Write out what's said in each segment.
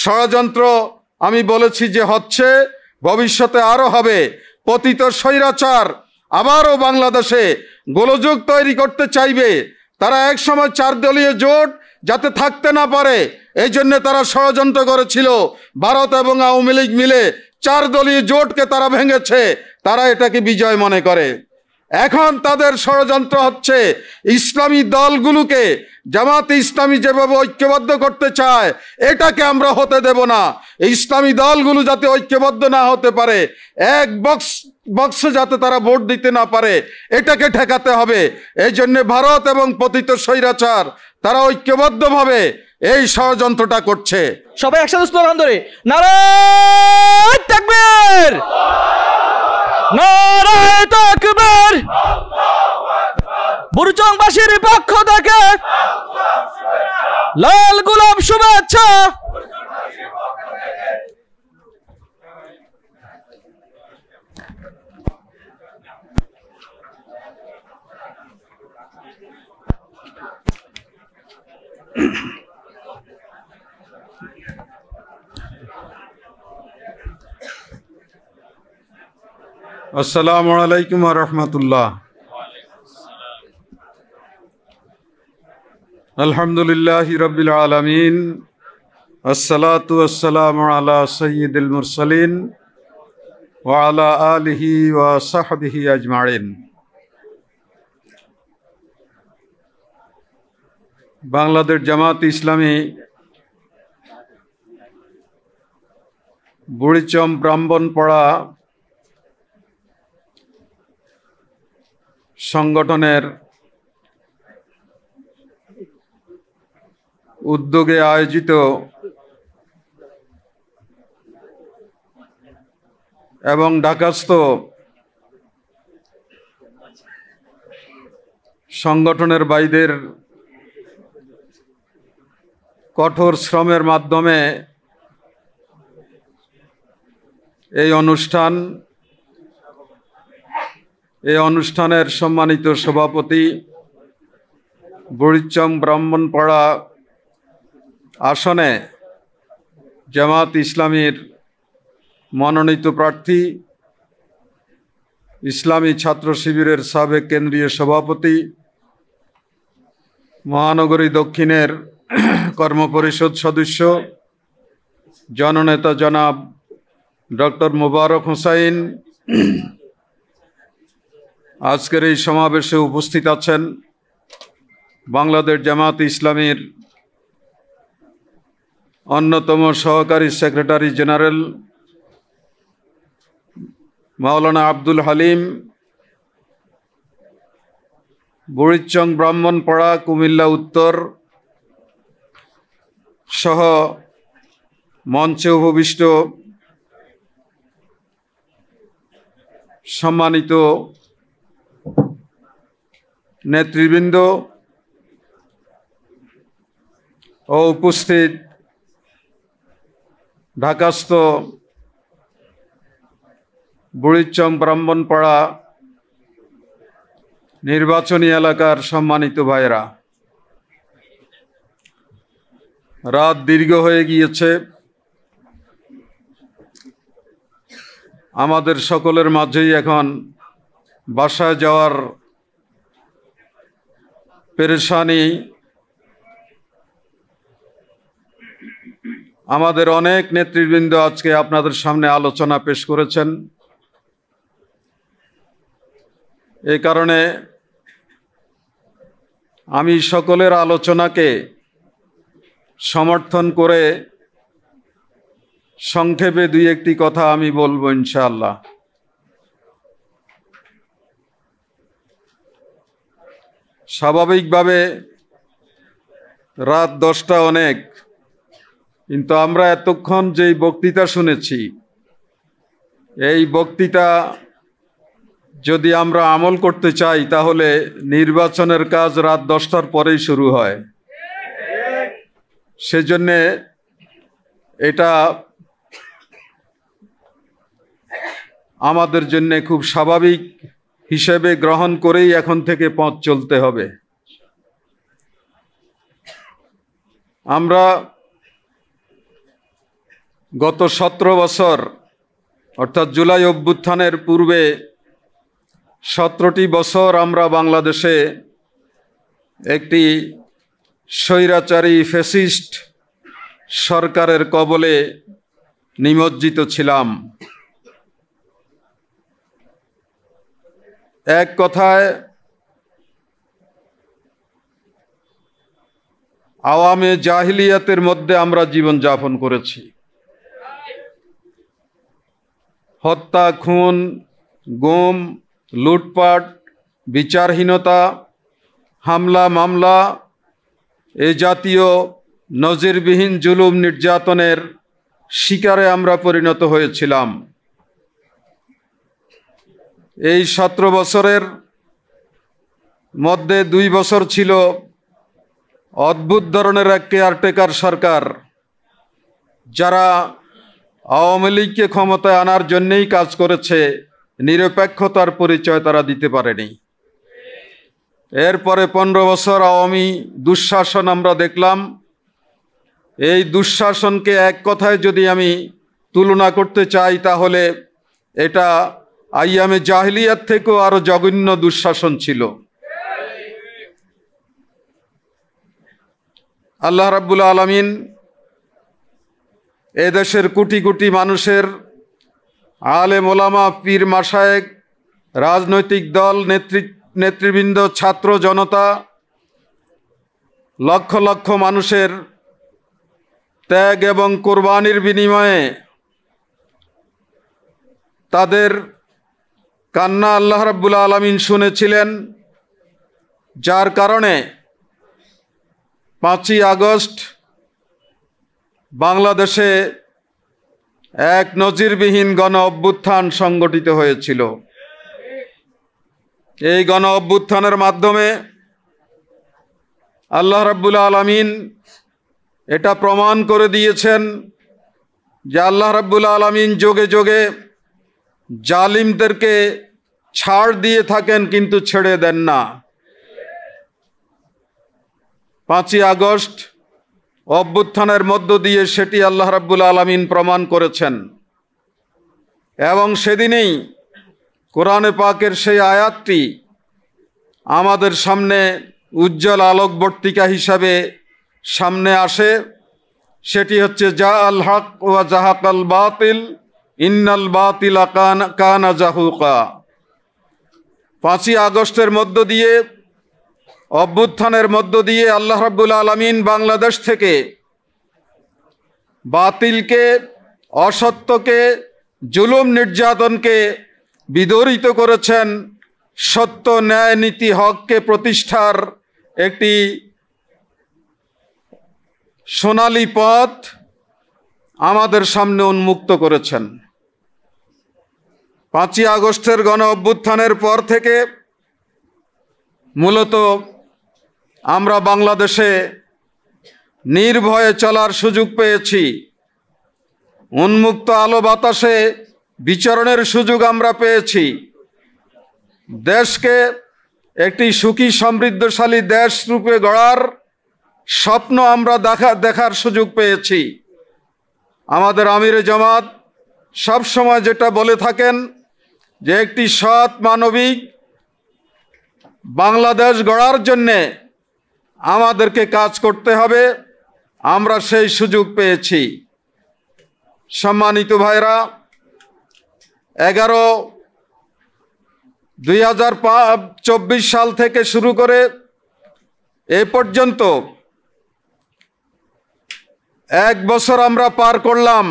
ষড়যন্ত্র আমি বলেছি যে হচ্ছে, ভবিষ্যতে আরো হবে। পতিত স্বৈরাচার আবারও বাংলাদেশে গোলযোগ তৈরি করতে চাইবে। তারা একসময় 4 দলীয় জোট যাতে থাকতে না পারে, এই জন্য তারা ষড়যন্ত্র করেছিল। ভারত এবং আওয়ামী লীগ মিলে 4 দলীয় জোটকে তারা ভেঙেছে। তারা এটাকে বিজয় মনে করে। এখন তাদের ষড়যন্ত্র হচ্ছে ইসলামী দলগুলোকে, জামাতে ইসলামী যেভাবে ঐক্যবদ্ধ করতে চায়, এটাকে আমরা হতে দেব না। ইসলামী দলগুলো যাতে ঐক্যবদ্ধ না হতে পারে, এক বক্সে যাতে তারা ভোট দিতে না পারে, এটাকে ঠেকাতে হবে। এই জন্য ভারত এবং পতিত স্বৈরাচার তারা ঐক্যবদ্ধভাবে এই ষড়যন্ত্রটা করছে। সবাই একসাথে স্লোগান ধরে নারায়ে তাকবীর, নারায়ে তাকবীর। বুড়িচংবাসীর পক্ষ থেকে লাল গোলাপ শুভেচ্ছা। আসসালামু আলাইকুম ওয়া রাহমাতুল্লাহ। আলহামদুলিল্লাহি রাব্বিল আলামিন, আসসালাতু ওয়াসসালামু আলা সাইয়্যিদিল মুরসালিন ওয়া আলা আলিহি ওয়া সাহবিহি আজমাইন। বাংলাদেশ জামাত ইসলামী বুড়িচং ব্রাহ্মণপাড়া সংগঠনের উদ্যোগে আয়োজিত এবং ঢাকাস্থ সংগঠনের ভাইদের কঠোর শ্রমের মাধ্যমে এই অনুষ্ঠানের সম্মানিত সভাপতি, বুড়িচং ব্রাহ্মণপাড়া আসনে জামাত ইসলামীর মনোনীত প্রার্থী, ইসলামী ছাত্র শিবিরের সাবেক কেন্দ্রীয় সভাপতি, মহানগরী দক্ষিণের কর্মপরিষদ সদস্য, জননেতা জনাব ডক্টর মোবারক হোসাইন, আজকের এই সমাবেশে উপস্থিত আছেন বাংলাদেশ জামাত ইসলামীর অন্যতম সহকারী সেক্রেটারি জেনারেল মাওলানা আব্দুল হালিম, বুড়িচং ব্রাহ্মণপাড়া কুমিল্লা উত্তর সহ মঞ্চে উপবিষ্ট সম্মানিত নেতৃবৃন্দ ও উপস্থিত ঢাকাস্থ বুড়িচং ব্রাহ্মণপাড়া নির্বাচনী এলাকার সম্মানিত ভাইয়েরা, রাত দীর্ঘ হয়ে গিয়েছে। আমাদের সকলের মাঝেই এখন বাসায় যাওয়ার পেরেশানি। আমাদের অনেক নেতৃবৃন্দ আজকে আপনাদের সামনে আলোচনা পেশ করেছেন। এই কারণে আমি সকলের আলোচনাকে সমর্থন করে সংক্ষেপে 2-1টি কথা আমি বলবো ইনশাআল্লাহ। স্বাভাবিকভাবে রাত 10টা অনেক, কিন্তু আমরা এতক্ষণ যেই বক্তৃতা শুনেছি, এই বক্তৃতা যদি আমরা আমল করতে চাই তাহলে নির্বাচনের কাজ রাত 10টার পরেই শুরু হয়। সেজন্যে এটা আমাদের জন্য খুব স্বাভাবিক হিসেবে গ্রহণ করেই এখন থেকে পথ চলতে হবে। আমরা গত 17 বছর অর্থাৎ জুলাই অভ্যুত্থানের পূর্বে 17টি বছর আমরা বাংলাদেশে একটি স্বৈরাচারী ফ্যাসিস্ট সরকারের কবলে নিমজ্জিত ছিলাম। এক কথায় আওয়ামে জাহিলিয়াতের মধ্যে আমরা জীবনযাপন করেছি। হত্যা, খুন, গুম, লুটপাট, বিচারহীনতা, হামলা মামলা, এ জাতীয় নজিরবিহীন জুলুম নির্যাতনের শিকারে আমরা পরিণত হয়েছিলাম। এই 17 বছরের মধ্যে 2 বছর ছিল অদ্ভুত ধরনের এক কেয়ারটেকার সরকার, যারা আওয়ামী লীগকে ক্ষমতায় আনার জন্যেই কাজ করেছে, নিরপেক্ষতার পরিচয় তারা দিতে পারেনি। এরপরে 15 বছর আওয়ামী দুঃশাসন আমরা দেখলাম। এই দুঃশাসনকে এক কথায় যদি আমি তুলনা করতে চাই, তাহলে এটা আইয়ামে জাহিলিয়াত থেকেও আরো জঘন্য দুঃশাসন ছিল। আল্লাহ রাব্বুল আলামিন এদেশের কোটি কোটি মানুষের আলেম ওলামা, পীর মাশায়েখ, রাজনৈতিক দল, নেতৃবৃন্দ, ছাত্র জনতা, লক্ষ লক্ষ মানুষের ত্যাগ এবং কোরবানির বিনিময়ে তাদের কান্না আল্লাহ রাব্বুল আলামিন শুনেছিলেন, যার কারণে 5ই আগস্ট বাংলাদেশে এক নজিরবিহীন গণ অভ্যুত্থান সংগঠিত হয়েছিল। এই গণ অভ্যুত্থানের মাধ্যমে আল্লাহ রাব্বুল আলামিন এটা প্রমাণ করে দিয়েছেন যে আল্লাহ রাব্বুল আলামিন যোগে যোগে জালিমদেরকে ছাড় দিয়ে থাকেন, কিন্তু ছেড়ে দেন না। 5ই আগস্ট অভ্যুত্থানের মধ্য দিয়ে সেটি আল্লাহ রাব্বুল আলামিন প্রমাণ করেছেন। এবং সেদিনেই কোরআনে পাকের সেই আয়াতটি আমাদের সামনে উজ্জ্বল আলোকবর্তিকা হিসাবে সামনে আসে। সেটি হচ্ছে জা আল হক ওয়া জাহাকাল বাতিল ইন্নাল বাতিলা কানা জাহুকা। 5ই আগস্টের মধ্য দিয়ে, অভ্যুত্থানের মধ্য দিয়ে আল্লাহ রাব্বুল আলামিন বাংলাদেশ থেকে বাতিলকে, অসত্যকে, জুলুম নির্যাতনকে বিদরিত করেছেন। সত্য, ন্যায়, নীতি, হককে প্রতিষ্ঠার একটি সোনালী পথ আমাদের সামনে উন্মুক্ত করেছেন। 5ই আগস্টের গণ অভ্যুত্থানের পর থেকে মূলত আমরা বাংলাদেশে নির্ভয়ে চলার সুযোগ পেয়েছি। উন্মুক্ত আলো বাতাসে বিচরণের সুযোগ আমরা পেয়েছি। দেশকে একটি সুখী সমৃদ্ধশালী দেশ রূপে গড়ার স্বপ্ন আমরা দেখার সুযোগ পেয়েছি। আমাদের আমিরে জামাত সব সময় যেটা বলে থাকেন যে একটি সৎ মানবিক বাংলাদেশ গড়ার জন্যে আমাদেরকে কাজ করতে হবে। আমরা সেই সুযোগ পেয়েছি। সম্মানিত ভাইরা, 2024 সাল থেকে শুরু করে এ পর্যন্ত 1 বছর আমরা পার করলাম।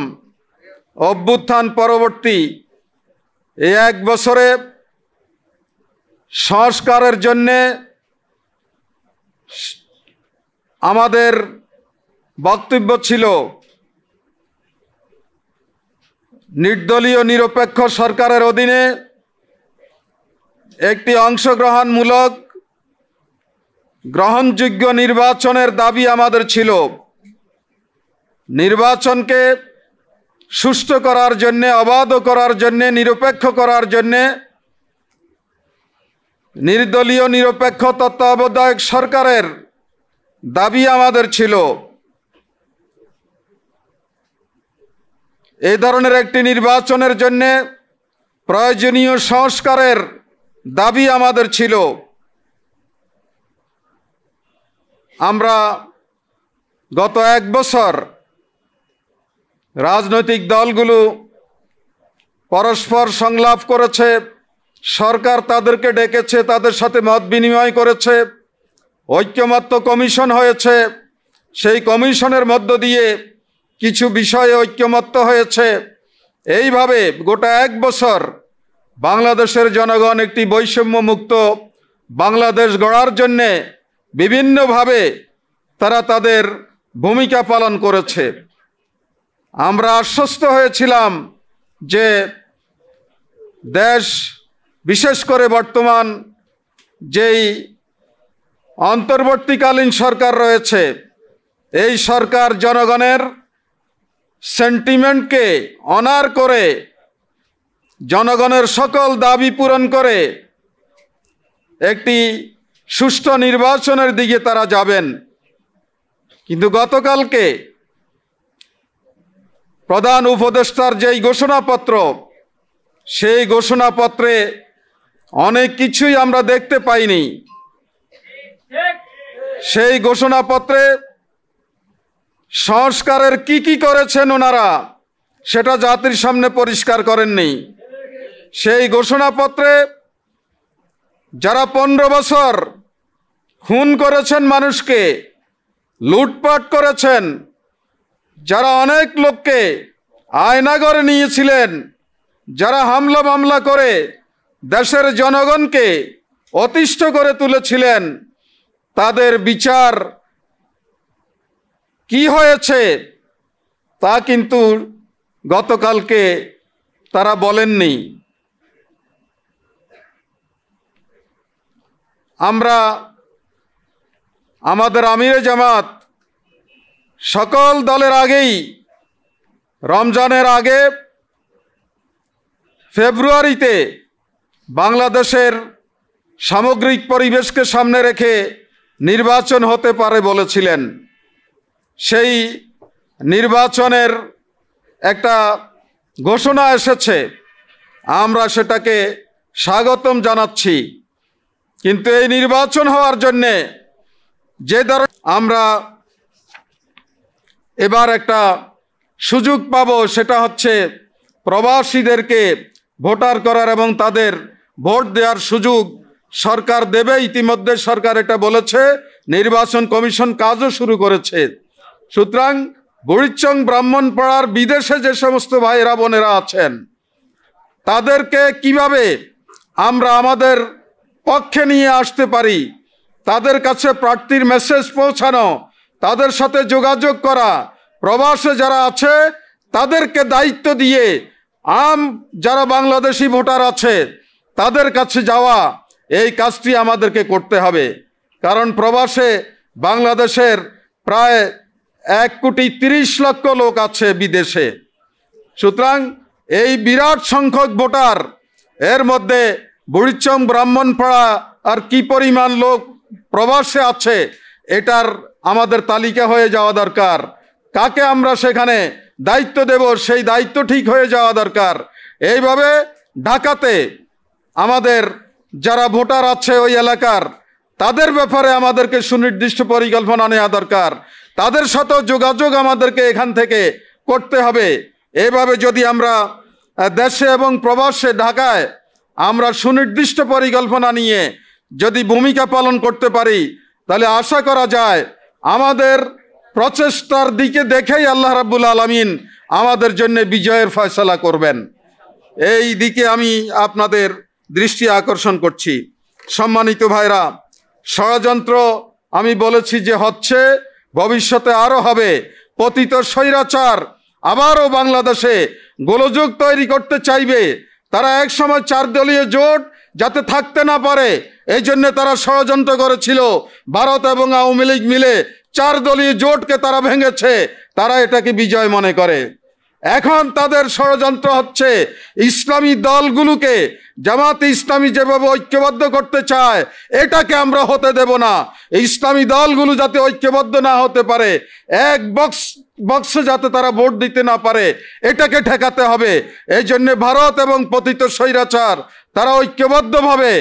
অভ্যুত্থান পরবর্তী এই 1 বছরে সংস্কারের জন্যে আমাদের বক্তব্য ছিল নির্দলীয় নিরপেক্ষ সরকারের অধীনে একটি অংশগ্রহণমূলক গ্রহণযোগ্য নির্বাচনের দাবি আমাদের ছিল। নির্বাচনকে সুষ্ঠু করার জন্যে, অবাধ করার জন্যে, নিরপেক্ষ করার জন্যে নির্দলীয় নিরপেক্ষ তত্ত্বাবধায়ক সরকারের দাবি আমাদের ছিল। এই ধরনের একটি নির্বাচনের জন্য প্রয়োজনীয় সংস্কারের দাবি আমাদের ছিল। আমরা গত 1 বছর রাজনৈতিক দলগুলো পরস্পর সংলাপ করেছে, সরকার তাদেরকে ডেকেছে, তাদের সাথে মত বিনিময় করেছে, ঐক্যমত্য কমিশন হয়েছে, সেই কমিশনের মধ্য দিয়ে কিছু বিষয়ে ঐক্যমত্য হয়েছে। এইভাবে গোটা 1 বছর বাংলাদেশের জনগণ একটি বৈষম্যমুক্ত বাংলাদেশ গড়ার জন্যে বিভিন্নভাবে তারা তাদের ভূমিকা পালন করেছে। আমরা আশ্বস্ত হয়েছিলাম যে দেশ, বিশেষ করে বর্তমান যেই অন্তর্বর্তীকালীন সরকার রয়েছে, এই সরকার জনগণের সেন্টিমেন্টকে অনার করে জনগণের সকল দাবি পূরণ করে একটি সুষ্ঠু নির্বাচনের দিকে তারা যাবেন। কিন্তু গতকালকে প্রধান উপদেষ্টার যেই ঘোষণাপত্র, সেই ঘোষণাপত্রে অনেক কিছুই আমরা দেখতে পাইনি। সেই ঘোষণাপত্রে সংস্কারের কি করেছেন ওনারা সেটা জাতির সামনে পরিষ্কার করেননি। সেই ঘোষণাপত্রে যারা 15 বছর খুন করেছেন, মানুষকে লুটপাট করেছেন, যারা অনেক লোককে আয়নাঘরে নিয়েছিলেন, যারা হামলা মামলা করে দেশের জনগণকে অতিষ্ঠ করে তুলেছিলেন, তাদের বিচার কি হয়েছে তা কিন্তু গতকালকে তারা বলেননি। আমরা আমাদের আমিরে জামাত সকল দলের আগেই, রমজানের আগে ফেব্রুয়ারিতে বাংলাদেশের সামগ্রিক পরিবেশকে সামনে রেখে নির্বাচন হতে পারে বলেছিলেন। সেই নির্বাচনের একটা ঘোষণা এসেছে, আমরা সেটাকে স্বাগতম জানাচ্ছি। কিন্তু এই নির্বাচন হওয়ার জন্যে যে ধরনের আমরা এবার একটা সুযোগ পাব, সেটা হচ্ছে প্রবাসীদেরকে ভোটার করার এবং তাদের ভোট দেওয়ার সুযোগ সরকার দেবে। ইতিমধ্যে সরকার এটা বলেছে, নির্বাচন কমিশন কাজও শুরু করেছে। সুতরাং বুড়িচং ব্রাহ্মণপাড়ার বিদেশে যে সমস্ত ভাইয়েরা বোনেরা আছেন, তাদেরকে কিভাবে আমরা আমাদের পক্ষে নিয়ে আসতে পারি, তাদের কাছে প্রার্থীর মেসেজ পৌঁছানো, তাদের সাথে যোগাযোগ করা, প্রবাসে যারা আছে তাদেরকে দায়িত্ব দিয়ে যারা বাংলাদেশি ভোটার আছে তাদের কাছে যাওয়া, এই কাজটি আমাদেরকে করতে হবে। কারণ প্রবাসে বাংলাদেশের প্রায় 1,30,00,000 লোক আছে বিদেশে। সুতরাং এই বিরাট সংখ্যক ভোটার, এর মধ্যে বুড়িচং ব্রাহ্মণপাড়া আর কি পরিমাণ লোক প্রবাসে আছে, এটার আমাদের তালিকা হয়ে যাওয়া দরকার। কাকে আমরা সেখানে দায়িত্ব দেব, সেই দায়িত্ব ঠিক হয়ে যাওয়া দরকার। এইভাবে ঢাকাতে আমাদের যারা ভোটার আছে ওই এলাকার, তাদের ব্যাপারে আমাদেরকে সুনির্দিষ্ট পরিকল্পনা নেওয়া দরকার। তাদের সাথেও যোগাযোগ আমাদেরকে এখান থেকে করতে হবে। এইভাবে যদি আমরা দেশে এবং প্রবাসে, ঢাকায় আমরা সুনির্দিষ্ট পরিকল্পনা নিয়ে যদি ভূমিকা পালন করতে পারি, তাহলে আশা করা যায় আমাদের প্রচেষ্টার দিকে দেখেই আল্লাহ রাব্বুল আলামিন আমাদের জন্য বিজয়ের ফয়সালা করবেন। এই দিকে আমি আপনাদের দৃষ্টি আকর্ষণ করছি। সম্মানিত ভাইরা, ষড়যন্ত্র আমি বলেছি যে হচ্ছে, ভবিষ্যতে আরও হবে। পতিত স্বৈরাচার আবারও বাংলাদেশে গোলযোগ তৈরি করতে চাইবে। তারা একসময় 4 দলীয় জোট যাতে থাকতে না পারে, এই জন্য তারা ষড়যন্ত্র করেছিল। ভারত এবং আওয়ামী লীগ মিলে 4 দলীয় জোটকে তারা ভেঙেছে। তারা এটাকে বিজয় মনে করে। এখন তাদের ষড়যন্ত্র হচ্ছে ইসলামী দলগুলোকে, জামাতে ইসলামী যেভাবে ঐক্যবদ্ধ করতে চায়, এটাকে আমরা হতে দেব না। ইসলামী দলগুলো যাতে ঐক্যবদ্ধ না হতে পারে, এক বক্স বক্সে যাতে তারা ভোট দিতে না পারে, এটাকে ঠেকাতে হবে। এই জন্য ভারত এবং পতিত স্বৈরাচার তারা ঐক্যবদ্ধভাবে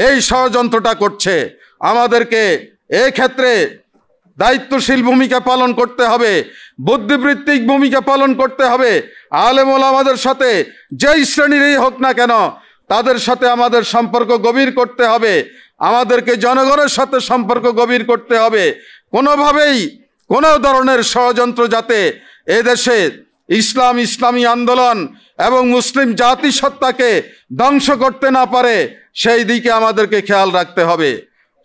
এই ষড়যন্ত্রটা করছে। আমাদেরকে এই ক্ষেত্রে দায়িত্বশীল ভূমিকা পালন করতে হবে, বুদ্ধিবৃত্তিক ভূমিকা পালন করতে হবে। আলেম ওলামাদের সাথে যেই শ্রেণীরই হোক না কেন তাদের সাথে আমাদের সম্পর্ক গভীর করতে হবে। আমাদেরকে জনগণের সাথে সম্পর্ক গভীর করতে হবে। কোনোভাবেই কোনো ধরনের ষড়যন্ত্র যাতে এদেশে ইসলামী আন্দোলন এবং মুসলিম জাতিসত্তাকে ধ্বংস করতে না পারে, সেই দিকে আমাদেরকে খেয়াল রাখতে হবে।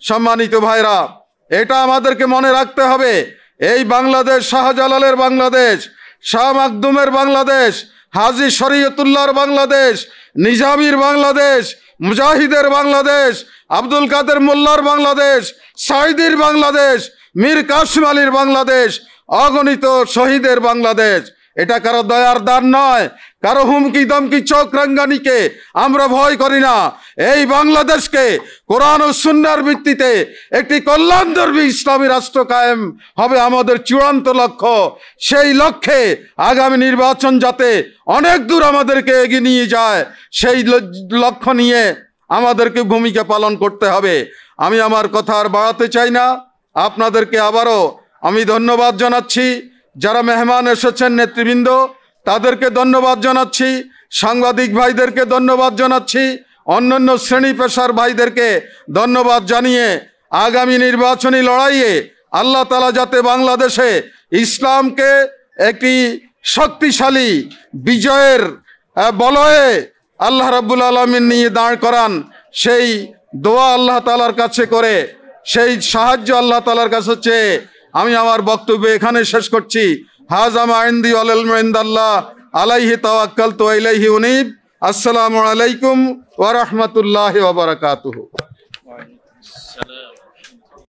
সম্মানিত ভাইরা, এটা আমাদেরকে মনে রাখতে হবে, এই বাংলাদেশ শাহজালালের বাংলাদেশ, শাহ মাকদুমের বাংলাদেশ, হাজী শরীয়তুল্লাহর বাংলাদেশ, নিজামীর বাংলাদেশ, মুজাহিদের বাংলাদেশ, আব্দুল কাদের মোল্লার বাংলাদেশ, সাইদির বাংলাদেশ, মীর কাসিম আলীর বাংলাদেশ, অগণিত শহীদের বাংলাদেশ। এটা কারো দয়ার দান নয়, কারো হুমকি দমকি চোখ রাঙ্গানিকে আমরা ভয় করি না। এই বাংলাদেশকে কোরআন ও সুন্নাহর ভিত্তিতে একটি কল্যাণধর্মী ইসলামী রাষ্ট্র কায়েম হবে আমাদের চূড়ান্ত লক্ষ্য। সেই লক্ষ্যে আগামী নির্বাচন যাতে অনেক দূর আমাদেরকে এগিয়ে নিয়ে যায়, সেই লক্ষ্য নিয়ে আমাদেরকে ভূমিকা পালন করতে হবে। আমি আমার কথা আর বাড়াতে চাই না। আপনাদেরকে আবারও আমি ধন্যবাদ জানাচ্ছি। যারা মেহমান এসেছেন নেতৃবৃন্দ, তাদেরকে ধন্যবাদ জানাচ্ছি। সাংবাদিক ভাইদেরকে ধন্যবাদ জানাচ্ছি। অন্যান্য শ্রেণী পেশার ভাইদেরকে ধন্যবাদ জানিয়ে আগামী নির্বাচনী লড়াইয়ে আল্লাহ তাআলা যাতে বাংলাদেশে ইসলামকে একটি শক্তিশালী বিজয়ের বলয়ে আল্লাহ রাব্বুল আলামিন নিয়ে দাঁড় করান, সেই দোয়া আল্লাহ তাআলার কাছে করে, সেই সাহায্য আল্লাহ তাআলার কাছে চেয়ে আমি আমার বক্তব্য এখানে শেষ করছি। হাযা মা ইনদি ওয়াল ইলমু ইনদাল্লাহ আলাইহি তাওয়াক্কালতু ওয়া ইলাইহি উনীব। আসসালামু আলাইকুম ওয়া রাহমাতুল্লাহি ওয়া বারাকাতুহু।